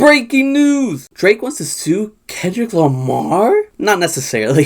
Breaking news! Drake wants to sue Kendrick Lamar? Not necessarily.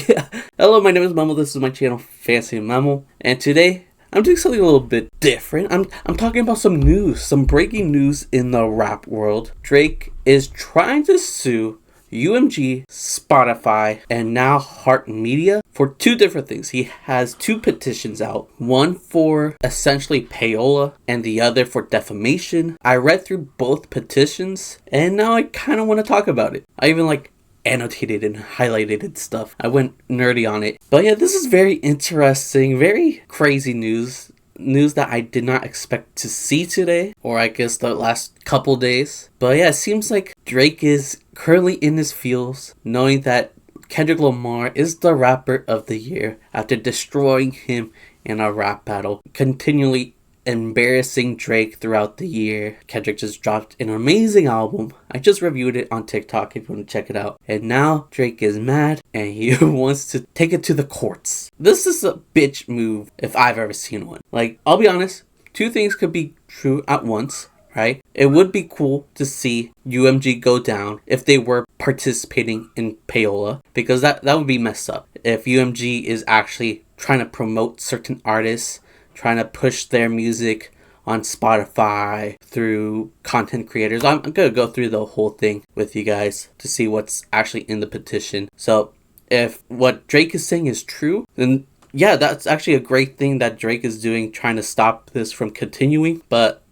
Hello, my name is Memo. This is my channel, FancyMemo. And today, I'm doing something a little bit different. I'm talking about some news, some breaking news in the rap world. Drake is trying to sue UMG, Spotify, and now iHeartRadio for two different things. He has two petitions out, one for essentially payola and the other for defamation. I read through both petitions and now I kind of want to talk about it. I even annotated and highlighted and stuff. I went nerdy on it. But yeah, this is very interesting, very crazy news that I did not expect to see today, or I guess the last couple days. But yeah, it seems like Drake is currently in his feels, knowing that Kendrick Lamar is the rapper of the year after destroying him in a rap battle, continually embarrassing Drake throughout the year. Kendrick just dropped an amazing album. I just reviewed it on TikTok if you want to check it out. And now Drake is mad and he wants to take it to the courts. This is a bitch move if I've ever seen one. I'll be honest, two things could be true at once, right? It would be cool to see UMG go down if they were participating in payola, because that would be messed up. If UMG is actually trying to promote certain artists, trying to push their music on Spotify through content creators. I'm going to go through the whole thing with you guys to see what's actually in the petition. So if what Drake is saying is true, then yeah, that's actually a great thing that Drake is doing, trying to stop this from continuing. But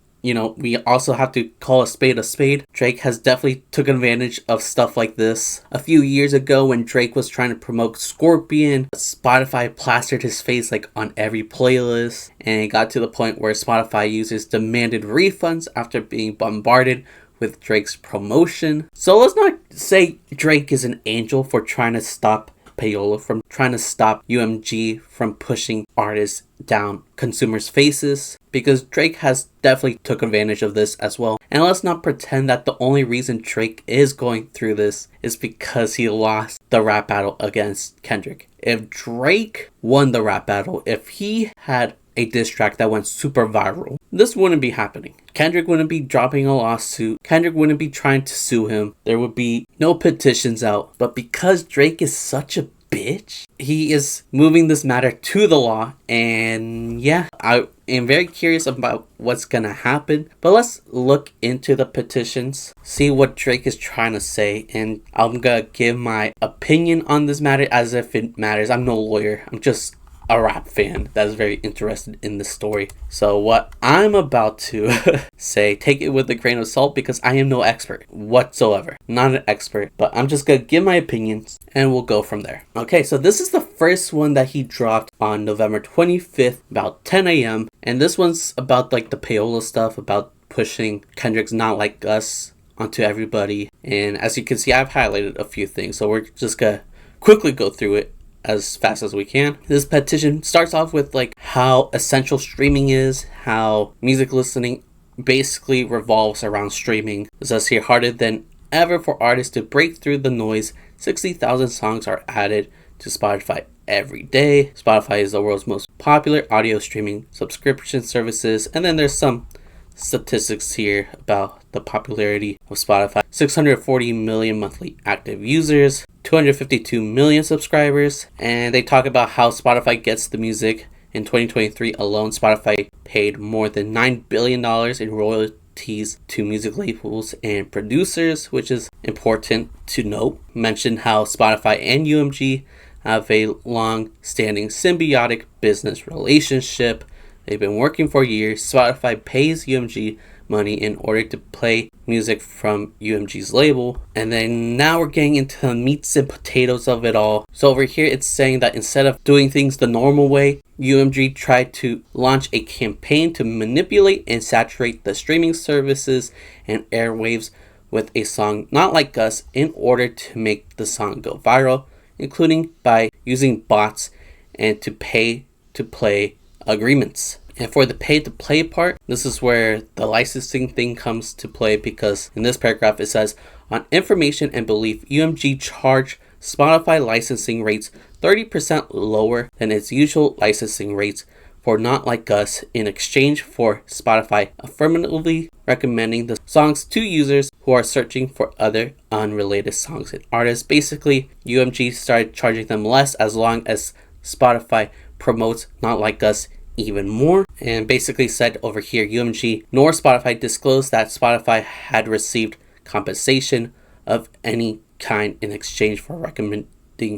we also have to call a spade a spade. Drake has definitely taken advantage of stuff like this. A few years ago when Drake was trying to promote Scorpion, Spotify plastered his face on every playlist. And it got to the point where Spotify users demanded refunds after being bombarded with Drake's promotion. So let's not say Drake is an angel for trying to stop payola, from trying to stop UMG from pushing artists down consumers' faces, because Drake has definitely took advantage of this as well. And let's not pretend that the only reason Drake is going through this is because he lost the rap battle against Kendrick. If Drake won the rap battle, if he had a diss track that went super viral, this wouldn't be happening. Kendrick wouldn't be dropping a lawsuit. Kendrick wouldn't be trying to sue him. There would be no petitions out. But because Drake is such a bitch, he is moving this matter to the law. And yeah, I am very curious about what's gonna happen. But let's look into the petitions, see what Drake is trying to say, and I'm gonna give my opinion on this matter as if it matters. I'm no lawyer. I'm just a rap fan that's very interested in this story. So what I'm about to say, take it with a grain of salt, because I am no expert whatsoever. Not an expert, but I'm just gonna give my opinions and we'll go from there. Okay, so this is the first one that he dropped on November 25th, about 10 a.m. And this one's about the payola stuff, about pushing Kendrick's Not Like Us onto everybody. And as you can see, I've highlighted a few things, so we're just gonna quickly go through it as fast as we can. This petition starts off with how essential streaming is, how music listening basically revolves around streaming. It says here, harder than ever for artists to break through the noise. 60,000 songs are added to Spotify every day. Spotify is the world's most popular audio streaming subscription services. And then there's some statistics here about the popularity of Spotify. 640 million monthly active users, 252 million subscribers, and they talk about how Spotify gets the music. In 2023 alone, Spotify paid more than $9 billion in royalties to music labels and producers, which is important to note. Mention how Spotify and UMG have a long-standing symbiotic business relationship. They've been working for years. Spotify pays UMG money in order to play music from UMG's label. And then now we're getting into the meats and potatoes of it all. So over here it's saying that instead of doing things the normal way, UMG tried to launch a campaign to manipulate and saturate the streaming services and airwaves with a song Not Like Us in order to make the song go viral, including by using bots and to pay to play agreements. And for the pay to play part, this is where the licensing thing comes to play, because in this paragraph it says, on information and belief, UMG charged Spotify licensing rates 30% lower than its usual licensing rates for Not Like Us in exchange for Spotify affirmatively recommending the songs to users who are searching for other unrelated songs and artists. Basically, UMG started charging them less as long as Spotify promotes Not Like Us even more, and basically said over here, UMG nor Spotify disclosed that Spotify had received compensation of any kind in exchange for recommending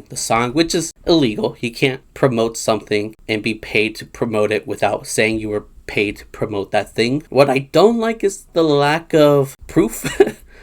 the song, which is illegal. You can't promote something and be paid to promote it without saying you were paid to promote that thing. What I don't like is the lack of proof.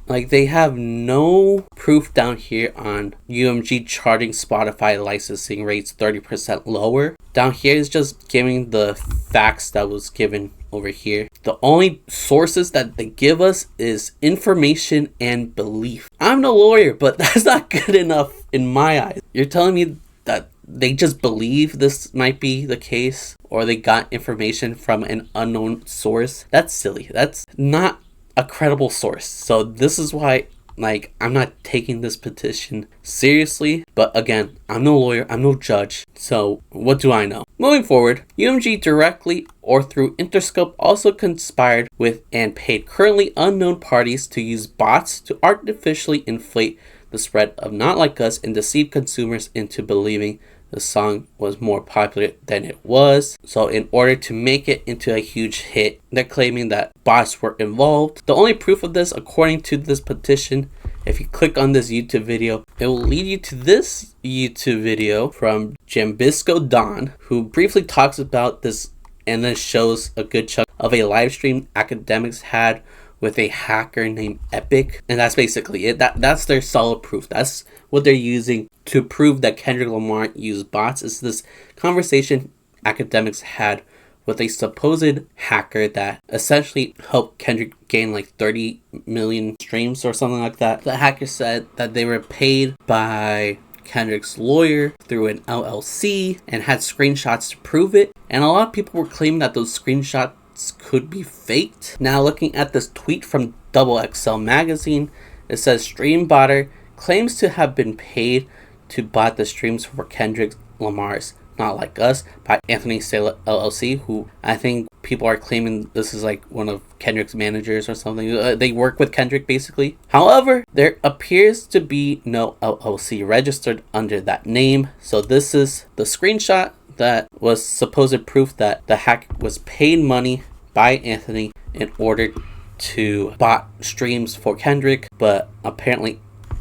Like, they have no proof down here on UMG charging Spotify licensing rates 30% lower. Down here is just giving the facts that was given over here. The only sources that they give us is information and belief. I'm no lawyer, but that's not good enough in my eyes. You're telling me that they just believe this might be the case, or they got information from an unknown source? That's silly. That's not a credible source. So this is why, like, I'm not taking this petition seriously. But again, I'm no lawyer, I'm no judge, so what do I know? Moving forward, UMG directly or through Interscope also conspired with and paid currently unknown parties to use bots to artificially inflate the spread of Not Like Us and deceive consumers into believing the song was more popular than it was. So in order to make it into a huge hit, they're claiming that bots were involved. The only proof of this, according to this petition, if you click on this YouTube video, it will lead you to this YouTube video from Jambisco Don, who briefly talks about this and then shows a good chunk of a live stream academics had with a hacker named Epic, and that's basically it. That's their solid proof. That's what they're using to prove that Kendrick Lamar used bots. Is this conversation academics had with a supposed hacker that essentially helped Kendrick gain like 30 million streams or something like that. The hacker said that they were paid by Kendrick's lawyer through an LLC and had screenshots to prove it, and a lot of people were claiming that those screenshots could be faked. Now, looking at this tweet from XXL magazine, it says Stream Botter claims to have been paid to bot the streams for Kendrick Lamar's Not Like Us by Anthony Sala LLC, who I think people are claiming this is like one of Kendrick's managers or something. They work with Kendrick basically. However, there appears to be no LLC registered under that name. So this is the screenshot that was supposed proof that the hack was paid money by Anthony in order to bot streams for Kendrick, but apparently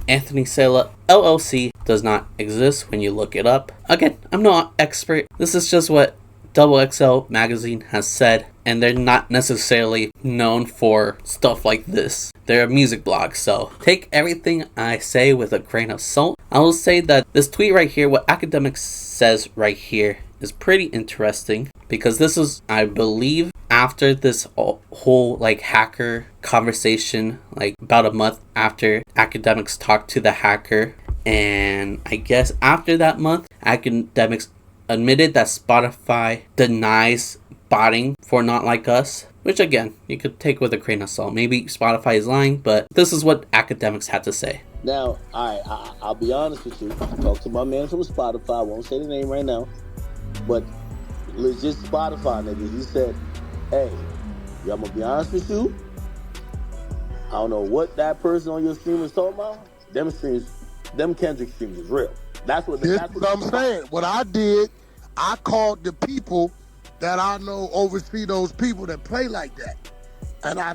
Anthony Sala LLC does not exist when you look it up. Again, I'm not an expert. This is just what XXL magazine has said, and they're not necessarily known for stuff like this. They're a music blog, so take everything I say with a grain of salt. I will say that this tweet right here, what academics says right here, is pretty interesting, because this is, I believe, after this whole like hacker conversation, like about a month after academics talked to the hacker. And I guess after that month, academics admitted that Spotify denies botting for Not Like Us, which again, you could take with a grain of salt. Maybe Spotify is lying, but this is what academics had to say. Now, I'll be honest with you. Talk to my man from Spotify. I won't say the name right now, but legit Spotify niggas. He said, "Hey, I'm gonna be honest with you. I don't know what that person on your stream is talking about. Them Kendrick streams is real. That's what I'm saying. What I did, I called the people that I know oversee those people that play like that, and I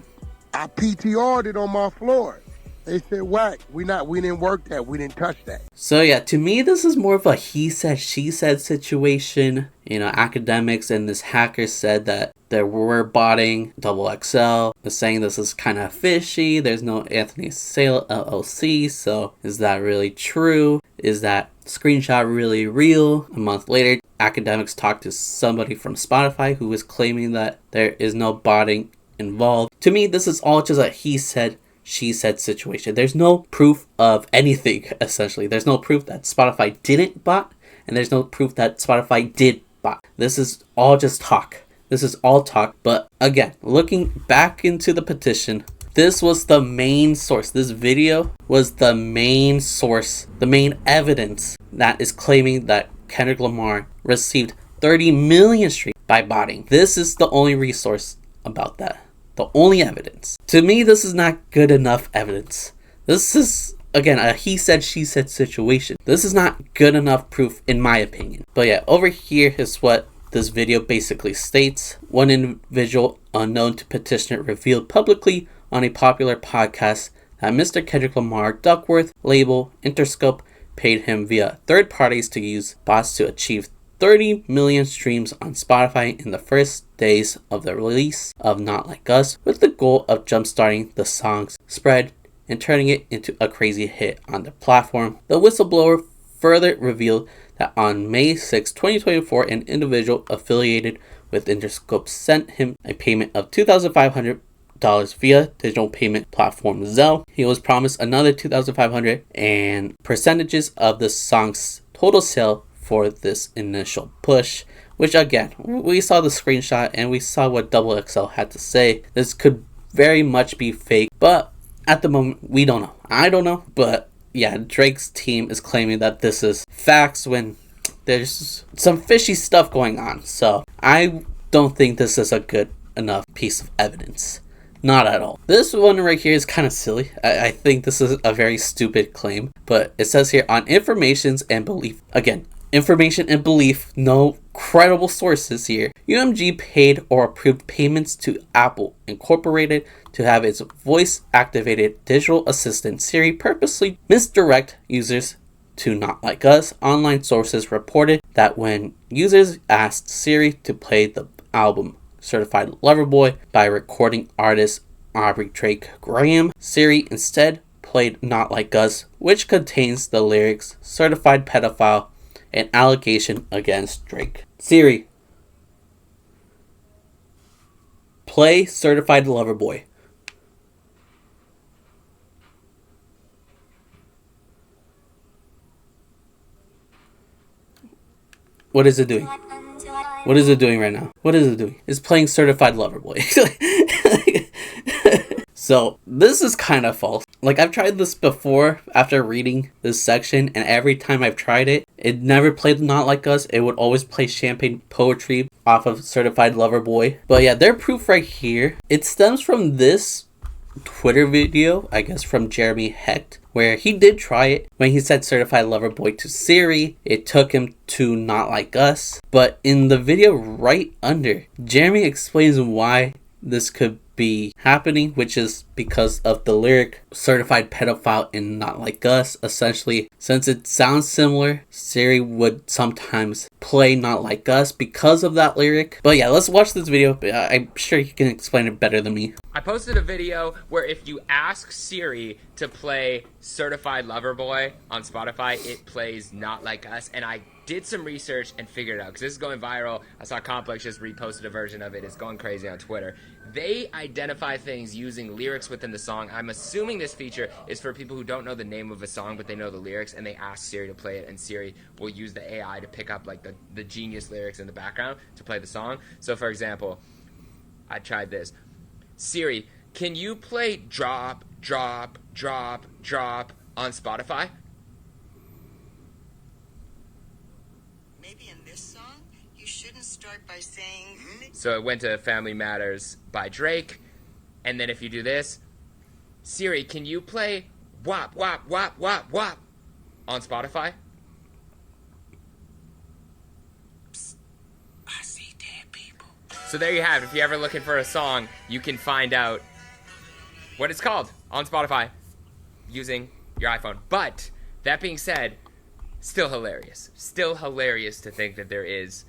PTR'd it on my floor. They said, whack, we didn't work that, we didn't touch that." So yeah, to me, this is more of a he said, she said situation. You know, academics and this hacker said that there were botting. XXL is saying this is kind of fishy. There's no Anthony Sale LLC, so is that really true? Is that screenshot really real? A month later, academics talked to somebody from Spotify who was claiming that there is no botting involved. To me, this is all just a he said, she said situation. There's no proof of anything, essentially. There's no proof that Spotify didn't bot, and there's no proof that Spotify did bot. This is all just talk. This is all talk. But again, looking back into the petition, this was the main source. This video was the main source, the main evidence that is claiming that Kendrick Lamar received 30 million streams by botting. This is the only resource about that. the only evidence. To me, this is not good enough evidence. This is, again, a he said, she said situation. This is not good enough proof in my opinion. But yeah, over here is what this video basically states. One individual unknown to petitioner revealed publicly on a popular podcast that Mr. Kendrick Lamar Duckworth label Interscope paid him via third parties to use bots to achieve 30 million streams on Spotify in the first days of the release of Not Like Us, with the goal of jumpstarting the song's spread and turning it into a crazy hit on the platform. The whistleblower further revealed that on May 6, 2024, an individual affiliated with Interscope sent him a payment of $2,500 via digital payment platform Zelle. He was promised another $2,500 and percentages of the song's total sale for this initial push, which again, we saw the screenshot and we saw what XXL had to say. This could very much be fake, but at the moment, we don't know. I don't know, but yeah, Drake's team is claiming that this is facts when there's some fishy stuff going on. So I don't think this is a good enough piece of evidence. Not at all. This one right here is kind of silly. I think this is a very stupid claim, but it says here on informations and belief. Again, information and belief, no credible sources here. UMG paid or approved payments to Apple Incorporated to have its voice-activated digital assistant Siri purposely misdirect users to Not Like Us. Online sources reported that when users asked Siri to play the album Certified Lover Boy by recording artist Aubrey Drake Graham, Siri instead played Not Like Us, which contains the lyrics Certified Pedophile, an allegation against Drake. Siri, play Certified Lover Boy. What is it doing? What is it doing right now? What is it doing? It's playing Certified Lover Boy. So this is kind of false. Like, I've tried this before after reading this section, and every time I've tried it, it never played Not Like Us. It would always play Champagne Poetry off of Certified Lover Boy. But yeah, their proof right here, it stems from this Twitter video, I guess from Jeremy Hecht, where he did try it. When he said Certified Lover Boy to Siri, it took him to Not Like Us. But in the video right under, Jeremy explains why this could be happening, which is because of the lyric Certified Pedophile in Not Like Us. Essentially, since it sounds similar, Siri would sometimes play Not Like Us because of that lyric. But yeah, let's watch this video. I'm sure you can explain it better than me. I posted a video where if you ask Siri to play Certified Lover Boy on Spotify, it plays Not Like Us, and I did some research and figured it out, because this is going viral. I saw Complex just reposted a version of it. It's going crazy on Twitter. They identify things using lyrics within the song. I'm assuming this feature is for people who don't know the name of a song, but they know the lyrics, and they ask Siri to play it, and Siri will use the AI to pick up like the genius lyrics in the background to play the song. So for example, I tried this. Siri, can you play Drop, Drop, Drop, Drop on Spotify? Maybe in this song, you shouldn't start by saying... So it went to Family Matters by Drake. And then if you do this, Siri, can you play Wop, Wop, Wop, Wop, Wop on Spotify? Psst, I see dead people. So there you have it. If you're ever looking for a song, you can find out what it's called on Spotify using your iPhone. But that being said, still hilarious. Still hilarious to think that there is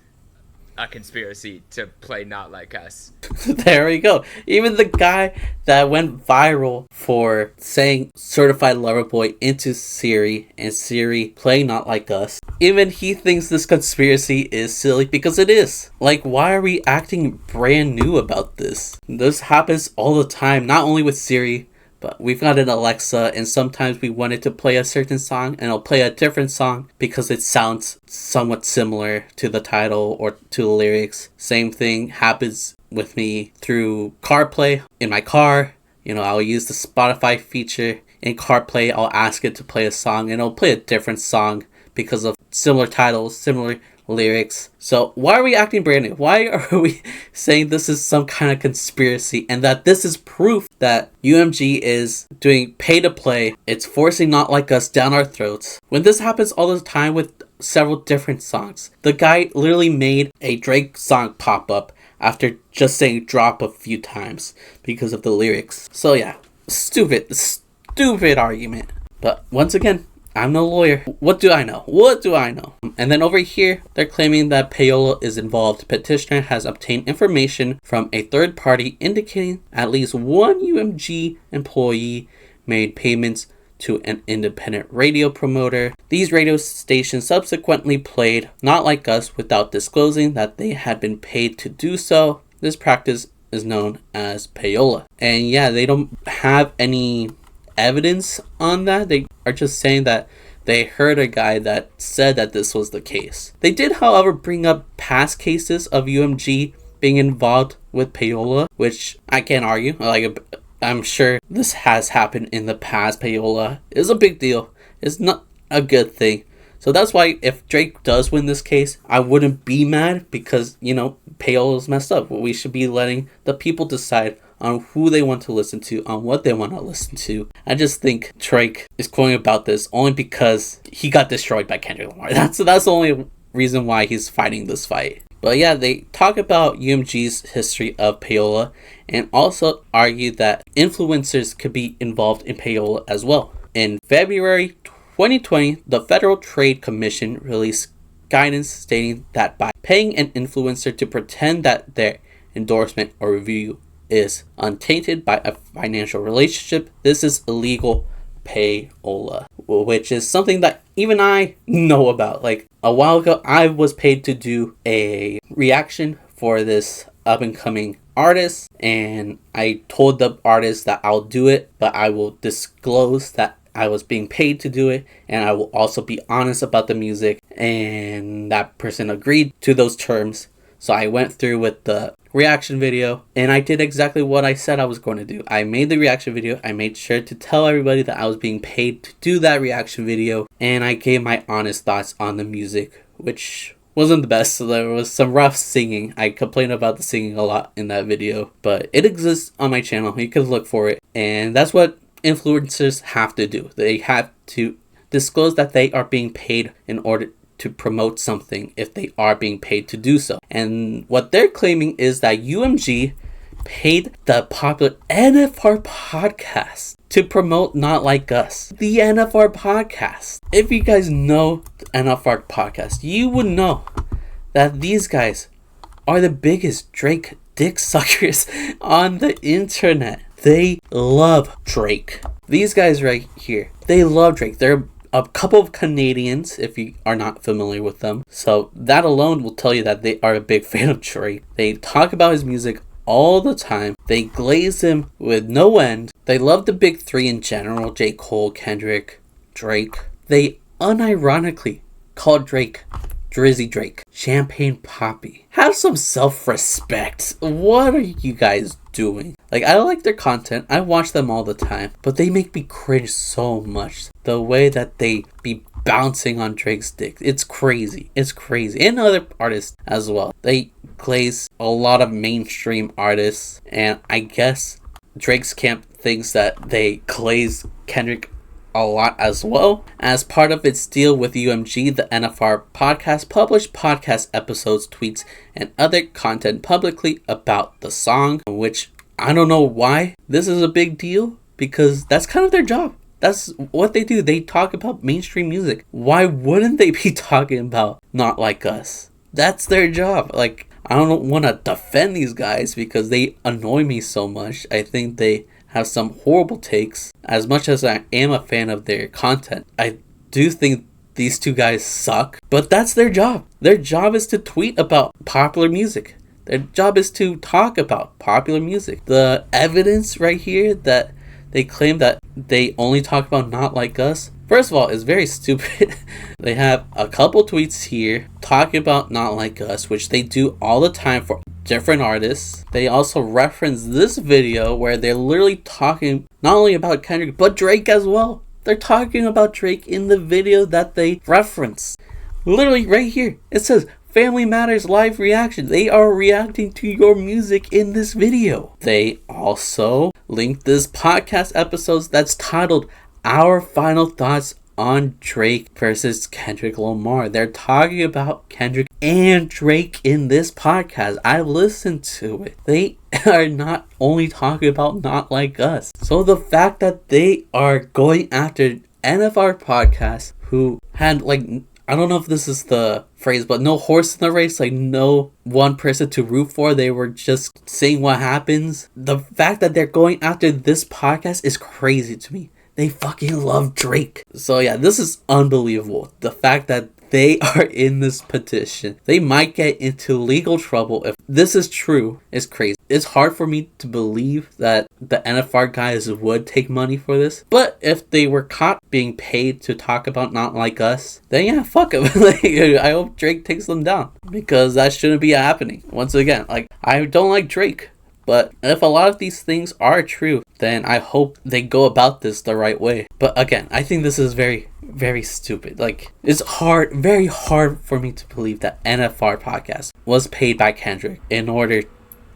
a conspiracy to play Not Like Us. There we go. Even the guy that went viral for saying Certified Lover Boy into Siri and Siri play Not Like Us, even he thinks this conspiracy is silly, because it is. Like, why are we acting brand new about this? This happens all the time, not only with Siri, but we've got an Alexa, and sometimes we want it to play a certain song, and it'll play a different song because it sounds somewhat similar to the title or to the lyrics. Same thing happens with me through CarPlay in my car. You know, I'll use the Spotify feature in CarPlay. I'll ask it to play a song, and it'll play a different song because of similar titles, similar lyrics. So why are we acting brand new? Why are we saying this is some kind of conspiracy and that this is proof that UMG is doing pay to play? It's forcing Not Like Us down our throats. When this happens all the time with several different songs. The guy literally made a Drake song pop up after just saying drop a few times because of the lyrics. So yeah, stupid argument. But once again, I'm no lawyer. What do I know? And then over here, they're claiming that payola is involved. Petitioner has obtained information from a third party indicating at least one UMG employee made payments to an independent radio promoter. These radio stations subsequently played Not Like Us without disclosing that they had been paid to do so. This practice is known as payola. And yeah, they don't have any evidence on that. They are just saying that they heard a guy that said that this was the case. They did, however, bring up past cases of UMG being involved with payola, which I can't argue. I'm sure this has happened in the past. Payola is a big deal. It's not a good thing. So that's why if Drake does win this case, I wouldn't be mad because, payola is messed up. We should be letting the people decide on who they want to listen to, on what they want to listen to. I just think Drake is going about this only because he got destroyed by Kendrick Lamar. That's the only reason why he's fighting this fight. But yeah, they talk about UMG's history of payola and also argue that influencers could be involved in payola as well. In February 2020, the Federal Trade Commission released guidance stating that by paying an influencer to pretend that their endorsement or review is untainted by a financial relationship, this is illegal payola, which is something that even I know about. Like a while ago, I was paid to do a reaction for this up and coming artist, and I told the artist that I'll do it, but I will disclose that I was being paid to do it, and I will also be honest about the music, and that person agreed to those terms. So I went through with the reaction video, and I did exactly what I said I was going to do. I made the reaction video. I made sure to tell everybody that I was being paid to do that reaction video, and I gave my honest thoughts on the music, which wasn't the best. So there was some rough singing. I complained about the singing a lot in that video, but it exists on my channel. You can look for it, and that's what influencers have to do. They have to disclose that they are being paid in order to promote something if they are being paid to do so. And what they're claiming is that UMG paid the popular NFR Podcast to promote Not Like Us. The NFR Podcast. If you guys know the NFR Podcast, you would know that these guys are the biggest Drake dick suckers on the internet. They love Drake. These guys right here, they love Drake. They're a couple of Canadians, if you are not familiar with them. So that alone will tell you that they are a big fan of Drake. They talk about his music all the time. They glaze him with no end. They love the big three in general: J. Cole, Kendrick, Drake. They unironically call Drake Drizzy Drake, Champagne Poppy. Have some self-respect. What are you guys doing? Like, I like their content. I watch them all the time, but they make me cringe so much. The way that they be bouncing on Drake's dick. It's crazy. It's crazy. And other artists as well. They glaze a lot of mainstream artists, and I guess Drake's camp thinks that they glaze Kendrick a lot as well. As part of its deal with UMG, the NFR Podcast published podcast episodes, tweets, and other content publicly about the song, which I don't know why this is a big deal, because that's kind of their job. That's what they do. They talk about mainstream music. Why wouldn't they be talking about Not Like Us? That's their job. Like, I don't want to defend these guys because they annoy me so much. I think they have some horrible takes. As much as I am a fan of their content, I do think these two guys suck, but that's their job. Their job is to tweet about popular music. Their job is to talk about popular music. The evidence right here that they claim that they only talk about Not Like Us, first of all, is very stupid. They have a couple tweets here talking about Not Like Us, which they do all the time for different artists. They also reference this video where they're literally talking not only about Kendrick, but Drake as well. They're talking about Drake in the video that they reference. Literally right here, it says Family Matters live reaction. They are reacting to your music in this video. They also linked this podcast episode that's titled Our Final Thoughts on Drake versus Kendrick Lamar. They're talking about Kendrick and Drake in this podcast. I listened to it. They are not only talking about Not Like Us. So the fact that they are going after NFR Podcast, who had I don't know if this is the phrase, but no horse in the race, no one person to root for. They were just saying what happens. The fact that they're going after this podcast is crazy to me. They fucking love Drake. So yeah, this is unbelievable. The fact that they are in this petition. They might get into legal trouble if this is true. Is crazy. It's hard for me to believe that the NFR guys would take money for this. But if they were caught being paid to talk about Not Like Us, then yeah, fuck them. I hope Drake takes them down. Because that shouldn't be happening. Once again, I don't like Drake. But if a lot of these things are true, then I hope they go about this the right way. But again, I think this is very, very stupid. It's very hard for me to believe that NFR Podcast was paid by Kendrick in order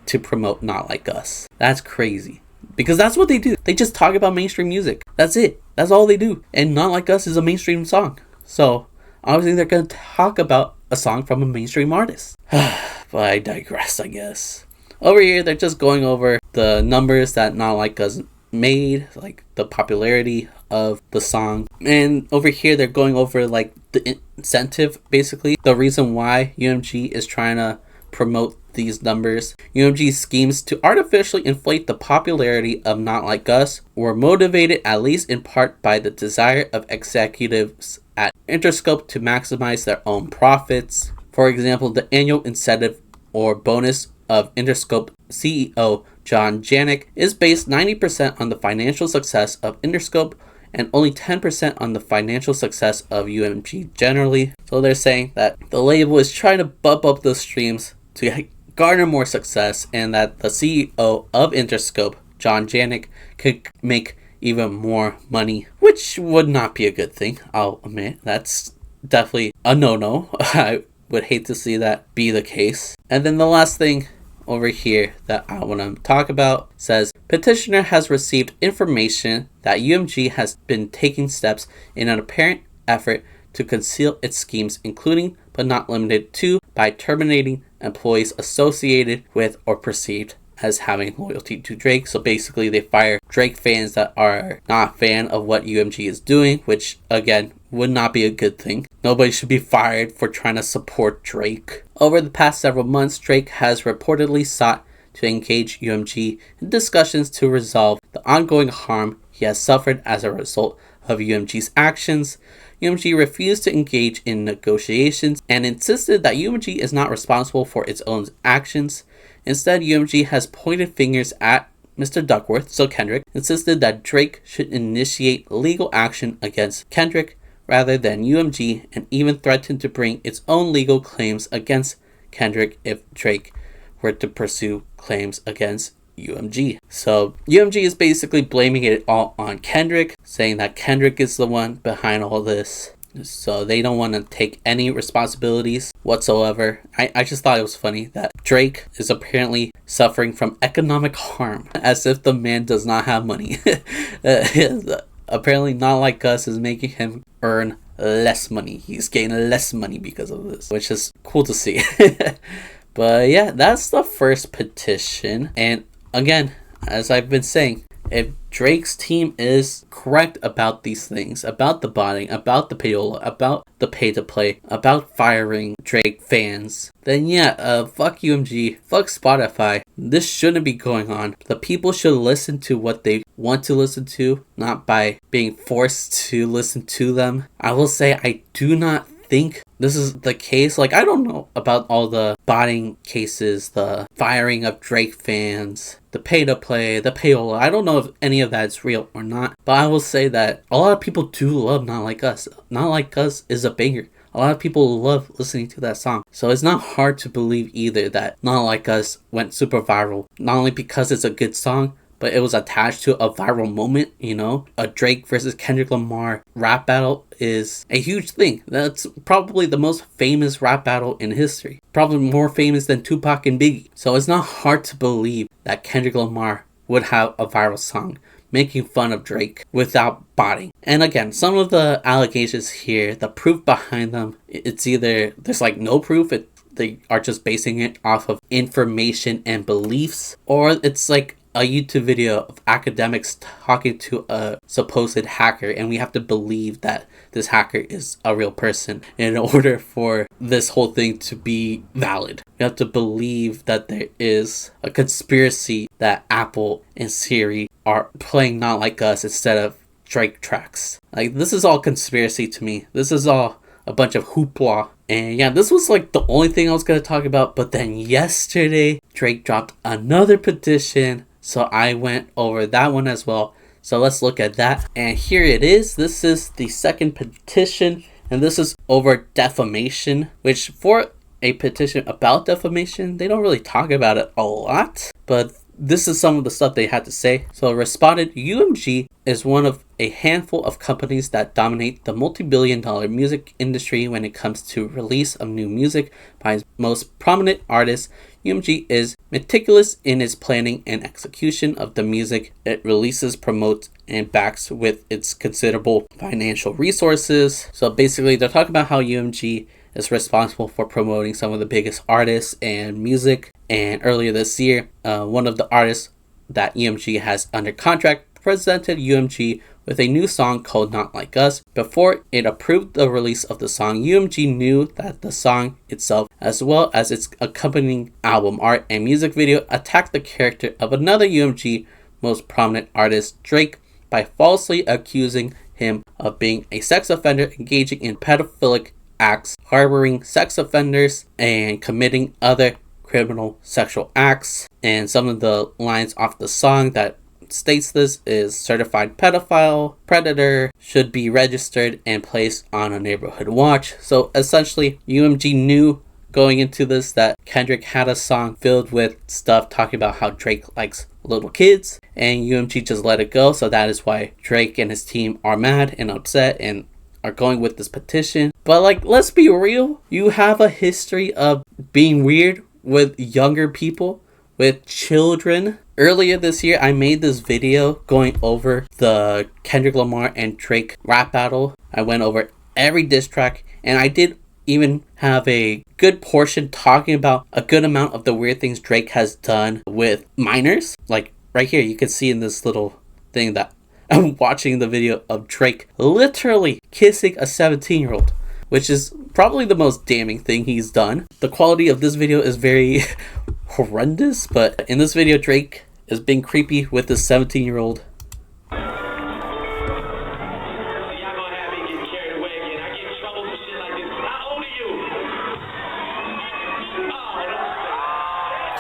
to promote Not Like Us. That's crazy. Because that's what they do. They just talk about mainstream music. That's it. That's all they do. And Not Like Us is a mainstream song. So, obviously they're going to talk about a song from a mainstream artist. But I digress, I guess. Over here, they're just going over the numbers that Not Like Us made, the popularity of the song. And over here, they're going over, the incentive, basically. The reason why UMG is trying to promote these numbers. UMG schemes to artificially inflate the popularity of Not Like Us were motivated, at least in part, by the desire of executives at Interscope to maximize their own profits. For example, the annual incentive or bonus of Interscope CEO John Janik is based 90% on the financial success of Interscope and only 10% on the financial success of UMG generally. So they're saying that the label is trying to bump up the streams to garner more success, and that the CEO of Interscope, John Janik, could make even more money, which would not be a good thing. I'll admit that's definitely a no-no. I would hate to see that be the case. And then the last thing over here that I want to talk about says, petitioner has received information that UMG has been taking steps in an apparent effort to conceal its schemes, including but not limited to by terminating employees associated with or perceived as having loyalty to Drake. So basically they fire Drake fans that are not a fan of what UMG is doing, which again would not be a good thing. Nobody should be fired for trying to support Drake. Over the past several months, Drake has reportedly sought to engage UMG in discussions to resolve the ongoing harm he has suffered as a result of UMG's actions. UMG refused to engage in negotiations and insisted that UMG is not responsible for its own actions. Instead, UMG has pointed fingers at Mr. Duckworth, so Kendrick, insisted that Drake should initiate legal action against Kendrick rather than UMG, and even threatened to bring its own legal claims against Kendrick if Drake were to pursue claims against UMG. So UMG is basically blaming it all on Kendrick, saying that Kendrick is the one behind all this. So they don't want to take any responsibilities whatsoever. I just thought it was funny that Drake is apparently suffering from economic harm, as if the man does not have money. Apparently Not Like Us is making him earn less money. He's getting less money because of this, which is cool to see. But yeah, that's the first petition. And again, as I've been saying, if Drake's team is correct about these things, about the botting, about the payola, about the pay to play, about firing Drake fans, then yeah, fuck UMG, fuck Spotify. This shouldn't be going on. The people should listen to what they want to listen to, not by being forced to listen to them. I will say I do not think this is the case. I don't know about all the botting cases, the firing of Drake fans, the pay to play, the payola. I don't know if any of that is real or not, but I will say that a lot of people do love Not Like Us. Not Like Us is a banger. A lot of people love listening to that song. So it's not hard to believe either that Not Like Us went super viral, not only because it's a good song, but it was attached to a viral moment, you know? A Drake versus Kendrick Lamar rap battle is a huge thing. That's probably the most famous rap battle in history. Probably more famous than Tupac and Biggie. So it's not hard to believe that Kendrick Lamar would have a viral song making fun of Drake without botting. And again, some of the allegations here, the proof behind them, it's either there's like no proof, they are just basing it off of information and beliefs, or it's like a YouTube video of academics talking to a supposed hacker, and we have to believe that this hacker is a real person in order for this whole thing to be valid. We have to believe that there is a conspiracy that Apple and Siri are playing Not Like Us instead of Drake tracks. Like, this is all conspiracy to me. This is all a bunch of hoopla. And yeah, this was like the only thing I was going to talk about. But then yesterday, Drake dropped another petition. So I went over that one as well. So let's look at that. And here it is. This is the second petition. And this is over defamation. Which for a petition about defamation, they don't really talk about it a lot. But this is some of the stuff they had to say. So it responded, UMG is one of a handful of companies that dominate the multi-billion-dollar music industry when it comes to release of new music by its most prominent artists. UMG is meticulous in its planning and execution of the music it releases, promotes, and backs with its considerable financial resources. So basically, they're talking about how UMG is responsible for promoting some of the biggest artists and music. And earlier this year, one of the artists that UMG has under contract presented UMG with a new song called Not Like Us. Before it approved the release of the song, UMG knew that the song itself, as well as its accompanying album art and music video, attacked the character of another UMG most prominent artist, Drake, by falsely accusing him of being a sex offender, engaging in pedophilic acts, harboring sex offenders, and committing other criminal sexual acts. And some of the lines off the song that states this is certified pedophile, predator, should be registered and placed on a neighborhood watch. So essentially, UMG knew going into this that Kendrick had a song filled with stuff talking about how Drake likes little kids, and UMG just let it go. So that is why Drake and his team are mad and upset and are going with this petition. But like, let's be real, you have a history of being weird with younger people, with children. Earlier this year, I made this video going over the Kendrick Lamar and Drake rap battle. I went over every diss track, and I did even have a good portion talking about a good amount of the weird things Drake has done with minors. Like right here, you can see in this little thing that I'm watching the video of Drake literally kissing a 17-year-old, which is probably the most damning thing he's done. The quality of this video is very horrendous, but in this video, Drake is being creepy with this 17-year-old.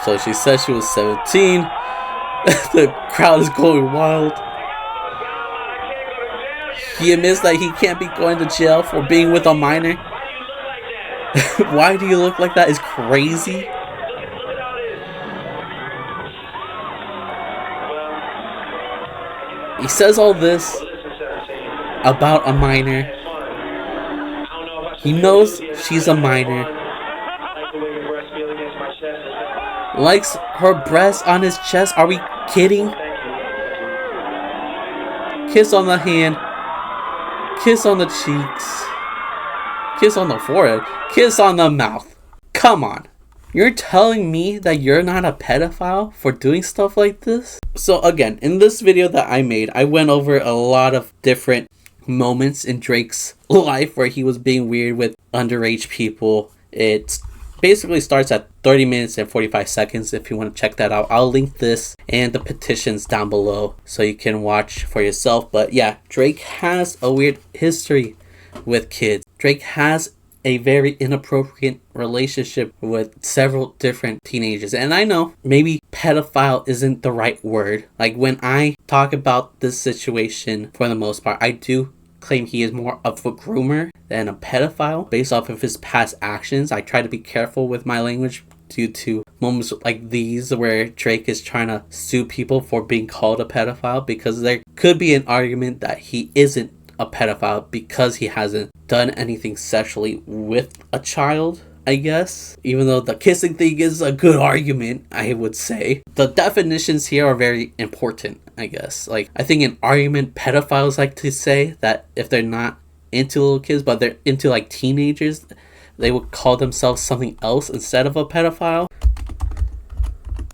So she said she was 17. The crowd is going wild. He admits that he can't be going to jail for being with a minor. Why do you look like that is crazy. He says all this about a minor. He knows she's a minor. Likes her breast on his chest. Are we kidding? Kiss on the hand. Kiss on the cheeks. Kiss on the forehead. Kiss on the mouth. Come on. You're telling me that you're not a pedophile for doing stuff like this? So again, in this video that I made, I went over a lot of different moments in Drake's life where he was being weird with underage people. It basically starts at 30 minutes and 45 seconds if you want to check that out. I'll link this and the petitions down below so you can watch for yourself. But yeah, Drake has a weird history with kids. Drake has a very inappropriate relationship with several different teenagers. And I know maybe pedophile isn't the right word. Like when I talk about this situation, for the most part, I do claim he is more of a groomer than a pedophile based off of his past actions. I try to be careful with my language due to moments like these where Drake is trying to sue people for being called a pedophile, because there could be an argument that he isn't a pedophile because he hasn't done anything sexually with a child, I guess. Even though the kissing thing is a good argument, I would say. The definitions here are very important, I guess. Like, I think in argument, pedophiles like to say that if they're not into little kids, but they're into like teenagers, they would call themselves something else instead of a pedophile.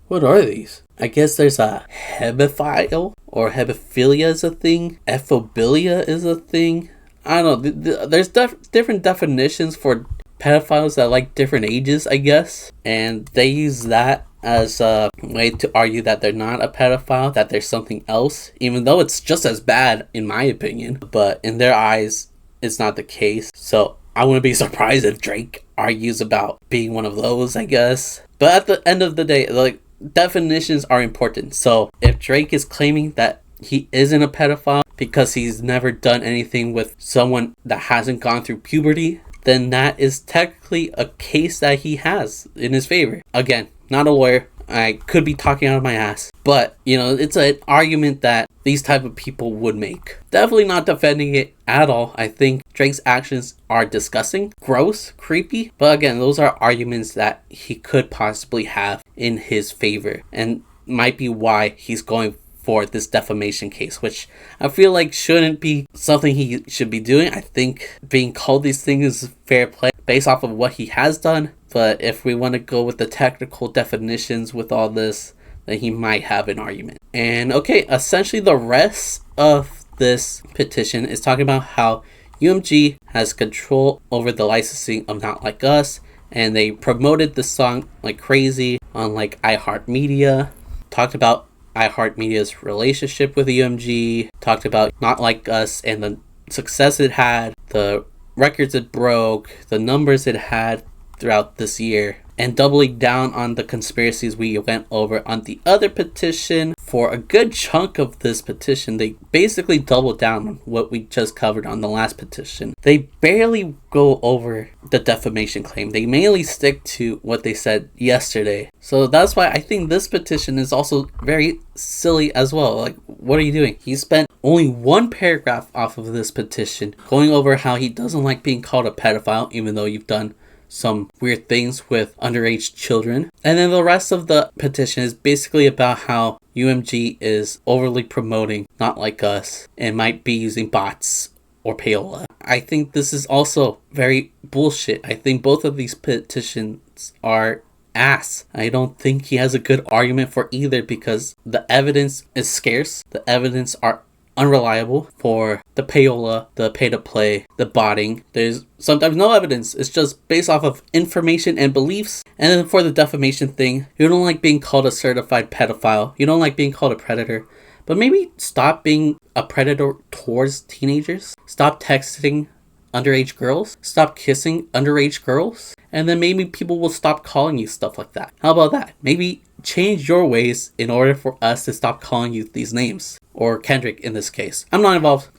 What are these? I guess there's a hebephile, or hebephilia is a thing. Ephobia is a thing. I don't know. There's different definitions for pedophiles that like different ages, I guess. And they use that as a way to argue that they're not a pedophile, that there's something else, even though it's just as bad in my opinion. But in their eyes, it's not the case. So I wouldn't be surprised if Drake argues about being one of those, I guess. But at the end of the day, like, definitions are important. So if Drake is claiming that he isn't a pedophile because he's never done anything with someone that hasn't gone through puberty, then that is technically a case that he has in his favor. Again, not a lawyer. I could be talking out of my ass. But, you know, it's an argument that these type of people would make. Definitely not defending it at all. I think Drake's actions are disgusting, gross, creepy. But again, those are arguments that he could possibly have in his favor, and might be why he's going for this defamation case, which I feel like shouldn't be something he should be doing. I think being called these things is fair play based off of what he has done. But if we want to go with the technical definitions with all this, then he might have an argument. And okay, essentially the rest of this petition is talking about how UMG has control over the licensing of Not Like Us, and they promoted the song like crazy on like iHeartRadio, talked about iHeartRadio's relationship with UMG, talked about Not Like Us and the success it had, the records it broke, the numbers it had throughout this year, and doubling down on the conspiracies we went over on the other petition. For a good chunk of this petition, they basically doubled down on what we just covered on the last petition. They barely go over the defamation claim. They mainly stick to what they said yesterday. So that's why I think this petition is also very silly as well. Like, what are you doing? He spent only one paragraph off of this petition going over how he doesn't like being called a pedophile, even though you've done some weird things with underage children. And then the rest of the petition is basically about how UMG is overly promoting Not Like Us and might be using bots or payola. I think this is also very bullshit. I think both of these petitions are ass. I don't think he has a good argument for either, because the evidence is scarce. The evidence are unreliable for the payola, the pay to play, the botting. There's sometimes no evidence. It's just based off of information and beliefs. And then for the defamation thing, you don't like being called a certified pedophile. You don't like being called a predator. But maybe stop being a predator towards teenagers. Stop texting underage girls. Stop kissing underage girls. And then maybe people will stop calling you stuff like that. How about that? Maybe change your ways in order for us to stop calling you these names. Or Kendrick in this case. I'm not involved.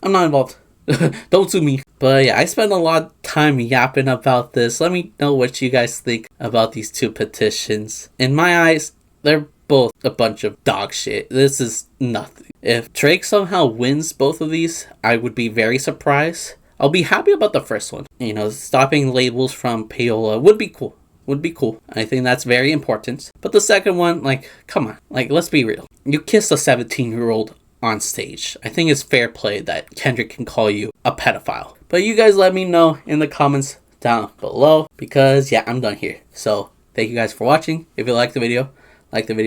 Don't sue me. But yeah, I spent a lot of time yapping about this. Let me know what you guys think about these two petitions. In my eyes, they're both a bunch of dog shit. This is nothing. If Drake somehow wins both of these, I would be very surprised. I'll be happy about the first one. You know, stopping labels from payola would be cool. I think that's very important. But the second one, like, come on. Like, let's be real. You kissed a 17-year-old on stage. I think it's fair play that Kendrick can call you a pedophile. But you guys let me know in the comments down below, because yeah, I'm done here. So thank you guys for watching. If you liked the video,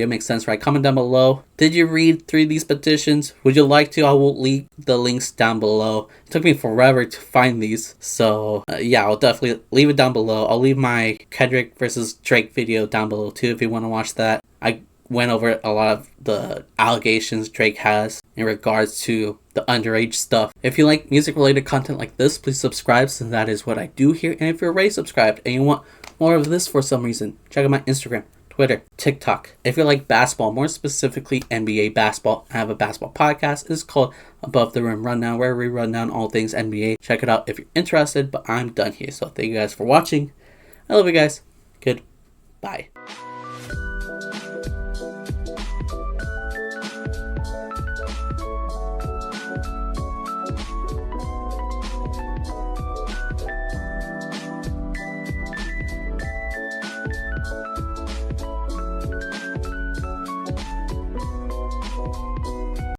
makes sense, right? Comment down below. Did you read through these petitions? Would you like to? I will leave the links down below. It took me forever to find these. So yeah, I'll definitely leave it down below. I'll leave my Kendrick versus Drake video down below too if you want to watch that. I went over a lot of the allegations Drake has in regards to the underage stuff. If you like music related content like this, please subscribe, since that is what I do here. And if you're already subscribed and you want more of this for some reason, check out my Instagram, Twitter, TikTok. If you like basketball, more specifically NBA basketball, I have a basketball podcast. It's called Above the Rim Rundown, where we run down all things NBA. Check it out if you're interested, but I'm done here. So thank you guys for watching. I love you guys. Goodbye.